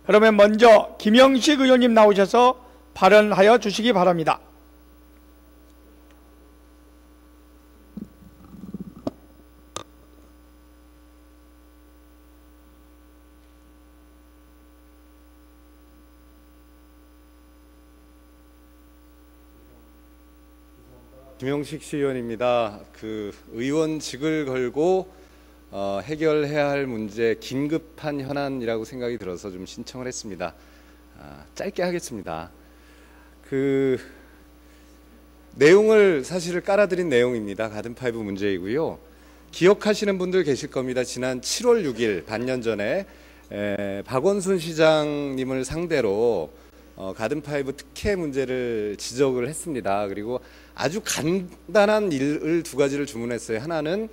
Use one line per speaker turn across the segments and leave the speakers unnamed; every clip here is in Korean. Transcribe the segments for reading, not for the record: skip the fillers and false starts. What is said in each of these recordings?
그러면 먼저 김영식 의원님 나오셔서 발언하여 주시기 바랍니다.
김영식 시의원입니다. 의원직을 걸고 해결해야 할 문제, 긴급한 현안이라고 생각이 들어서 좀 신청을 했습니다. 짧게 하겠습니다. 내용을 사실을 깔아드린 내용입니다. 가든파이브 문제이고요. 기억하시는 분들 계실 겁니다. 지난 7월 6일 반년 전에 박원순 시장님을 상대로 가든파이브 특혜 문제를 지적을 했습니다. 그리고 아주 간단한 일을 두 가지를 주문했어요. 하나는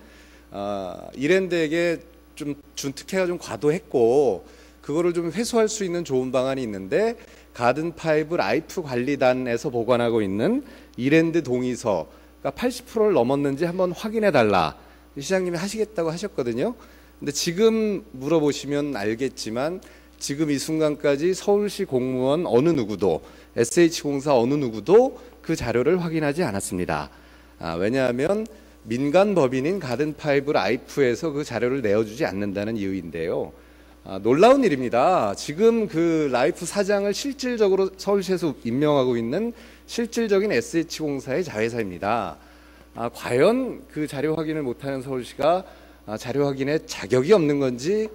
이랜드에게 좀 준 특혜가 좀 과도했고 그거를 좀 회수할 수 있는 좋은 방안이 있는데 가든파이브 라이프 관리단에서 보관하고 있는 이랜드 동의서가 80%를 넘었는지 한번 확인해 달라. 시장님이 하시겠다고 하셨거든요. 근데 지금 물어보시면 알겠지만 지금 이 순간까지 서울시 공무원 어느 누구도 SH공사 어느 누구도 그 자료를 확인하지 않았습니다. 왜냐하면 민간 법인인 가든파이브 라이프에서 그 자료를 내어주지 않는다는 이유인데요. 놀라운 일입니다. 지금 그 라이프 사장을 실질적으로 서울시에서 임명하고 있는 실질적인 SH공사의 자회사입니다. 과연 그 자료 확인을 못하는 서울시가 자료 확인에 자격이 없는 건지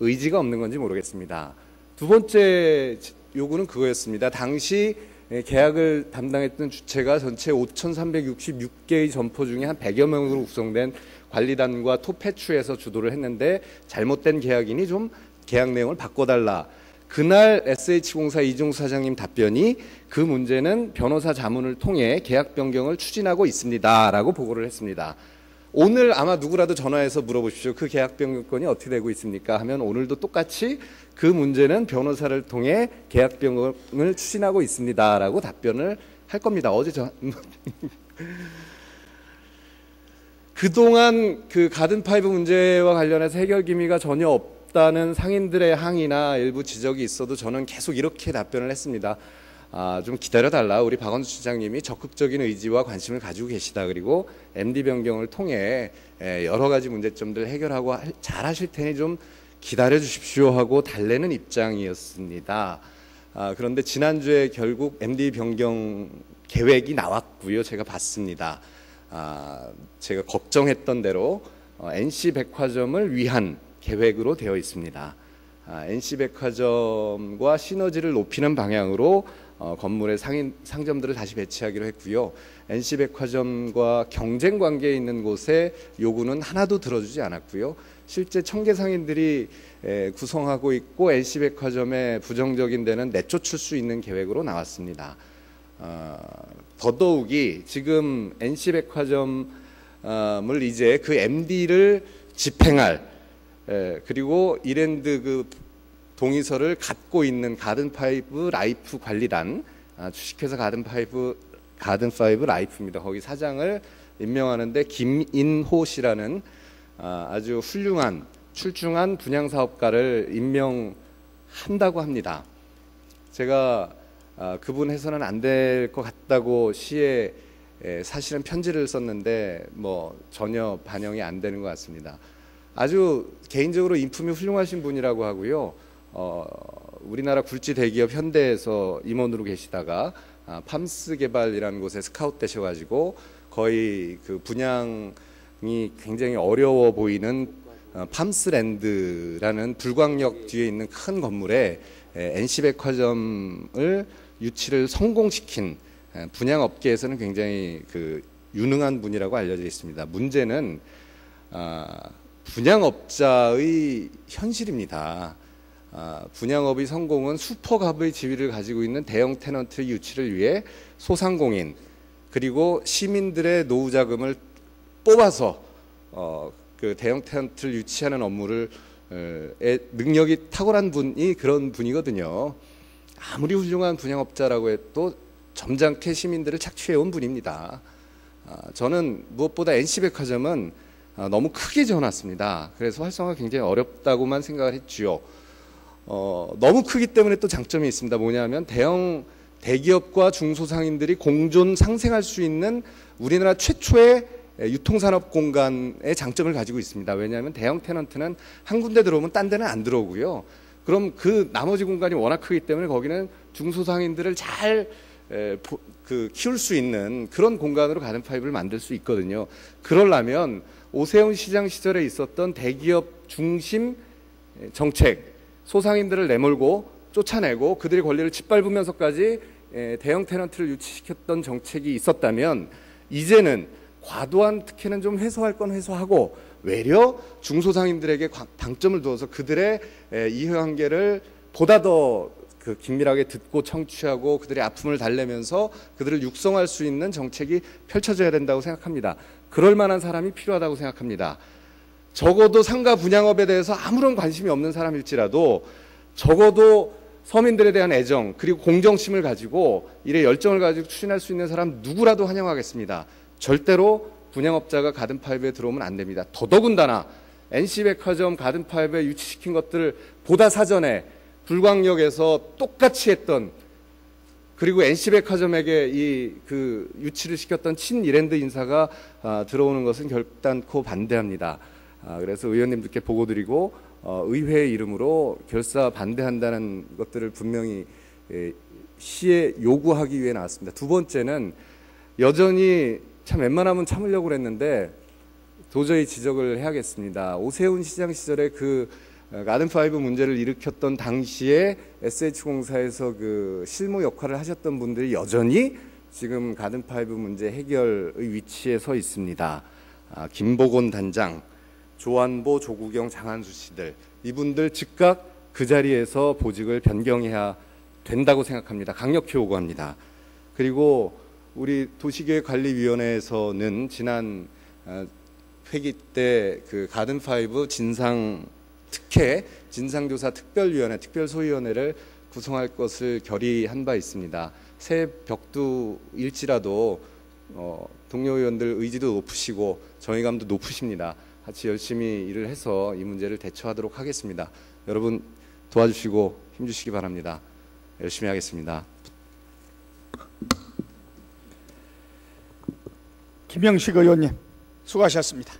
의지가 없는 건지 모르겠습니다. 두 번째 요구는 그거였습니다. 당시 계약을 담당했던 주체가 전체 5,366개의 점포 중에 한 100여 명으로 구성된 관리단과 토패추에서 주도를 했는데 잘못된 계약이니 좀 계약 내용을 바꿔달라. 그날 SH공사 이종수 사장님 답변이 그 문제는 변호사 자문을 통해 계약 변경을 추진하고 있습니다. 라고 보고를 했습니다. 오늘 아마 누구라도 전화해서 물어보십시오. 그 계약 변경권이 어떻게 되고 있습니까? 하면 오늘도 똑같이 그 문제는 변호사를 통해 계약 변경을 추진하고 있습니다. 라고 답변을 할 겁니다. 어제 그동안 그 가든파이브 문제와 관련해서 해결 기미가 전혀 없다는 상인들의 항의나 일부 지적이 있어도 저는 계속 이렇게 답변을 했습니다. 좀 기다려달라. 우리 박원순 시장님이 적극적인 의지와 관심을 가지고 계시다. 그리고 MD 변경을 통해 여러 가지 문제점들을 해결하고 잘 하실 테니 좀 기다려 주십시오 하고 달래는 입장이었습니다. 그런데 지난주에 결국 MD 변경 계획이 나왔고요. 제가 봤습니다. 제가 걱정했던 대로 NC백화점을 위한 계획으로 되어 있습니다. NC백화점과 시너지를 높이는 방향으로 건물의 상점들을 다시 배치하기로 했고요. NC백화점과 경쟁 관계에 있는 곳에 요구는 하나도 들어주지 않았고요. 실제 청계 상인들이 구성하고 있고 NC백화점에 부정적인 데는 내쫓을 수 있는 계획으로 나왔습니다. 더더욱이 지금 NC백화점을 이제 그 MD를 집행할 그리고 이랜드 그 동의서를 갖고 있는 가든파이브 라이프 관리단, 주식회사 가든파이브 라이프입니다. 거기 사장을 임명하는데 김인호 씨라는 아주 훌륭한 출중한 분양사업가를 임명한다고 합니다. 제가 그분 해서는 안 될 것 같다고 시에 사실은 편지를 썼는데 뭐 전혀 반영이 안 되는 것 같습니다. 아주 개인적으로 인품이 훌륭하신 분이라고 하고요. 우리나라 굴지 대기업 현대에서 임원으로 계시다가 팜스 개발이라는 곳에 스카웃 되셔가지고 거의 그 분양이 굉장히 어려워 보이는 팜스랜드라는 불광역 뒤에 있는 큰 건물에 NC백화점을 유치를 성공시킨 분양업계에서는 굉장히 그 유능한 분이라고 알려져 있습니다. 문제는 분양업자의 현실입니다. 분양업의 성공은 슈퍼갑의 지위를 가지고 있는 대형 테넌트 유치를 위해 소상공인 그리고 시민들의 노후 자금을 뽑아서 그 대형 테넌트를 유치하는 업무를 능력이 탁월한 분이 그런 분이거든요. 아무리 훌륭한 분양업자라고 해도 점잖게 시민들을 착취해온 분입니다. 저는 무엇보다 NC백화점은 너무 크게 지어놨습니다. 그래서 활성화가 굉장히 어렵다고만 생각을 했지요. 너무 크기 때문에 또 장점이 있습니다. 뭐냐면 대기업과 중소상인들이 공존 상생할 수 있는 우리나라 최초의 유통산업 공간의 장점을 가지고 있습니다. 왜냐하면 대형 테넌트는 한 군데 들어오면 딴 데는 안 들어오고요. 그럼 그 나머지 공간이 워낙 크기 때문에 거기는 중소상인들을 잘 키울 수 있는 그런 공간으로 가든파이브를 만들 수 있거든요. 그러려면 오세훈 시장 시절에 있었던 대기업 중심 정책, 소상인들을 내몰고 쫓아내고 그들의 권리를 짓밟으면서까지 대형 테넌트를 유치시켰던 정책이 있었다면 이제는 과도한 특혜는 좀 회수할 건 회수하고 외려 중소상인들에게 방점을 두어서 그들의 이해관계를 보다 더 긴밀하게 듣고 청취하고 그들의 아픔을 달래면서 그들을 육성할 수 있는 정책이 펼쳐져야 된다고 생각합니다. 그럴 만한 사람이 필요하다고 생각합니다. 적어도 상가 분양업에 대해서 아무런 관심이 없는 사람일지라도 적어도 서민들에 대한 애정 그리고 공정심을 가지고 일에 열정을 가지고 추진할 수 있는 사람 누구라도 환영하겠습니다. 절대로 분양업자가 가든파이브에 들어오면 안 됩니다. 더더군다나 NC백화점 가든파이브에 유치시킨 것들을 보다 사전에 불광역에서 똑같이 했던 그리고 NC백화점에게 유치를 시켰던 친이랜드 인사가 들어오는 것은 결단코 반대합니다. 그래서 의원님들께 보고드리고 의회의 이름으로 결사 반대한다는 것들을 분명히 시에 요구하기 위해 나왔습니다. 두 번째는 여전히 참 웬만하면 참으려고 그랬는데 도저히 지적을 해야겠습니다. 오세훈 시장 시절에 가든파이브 문제를 일으켰던 당시에 SH공사에서 실무 역할을 하셨던 분들이 여전히 지금 가든파이브 문제 해결의 위치에 서 있습니다. 김보곤 단장, 조한보, 조국영, 장한수 씨들 이분들 즉각 그 자리에서 보직을 변경해야 된다고 생각합니다. 강력히 요구합니다. 그리고 우리 도시계획관리위원회에서는 지난 회기 때 가든파이브 진상조사 특별위원회, 특별소위원회를 구성할 것을 결의한 바 있습니다. 새 벽두일지라도 동료 의원들 의지도 높으시고 정의감도 높으십니다. 같이 열심히 일을 해서 이 문제를 대처하도록 하겠습니다. 여러분 도와주시고 힘주시기 바랍니다. 열심히 하겠습니다.
김영식 의원님 수고하셨습니다.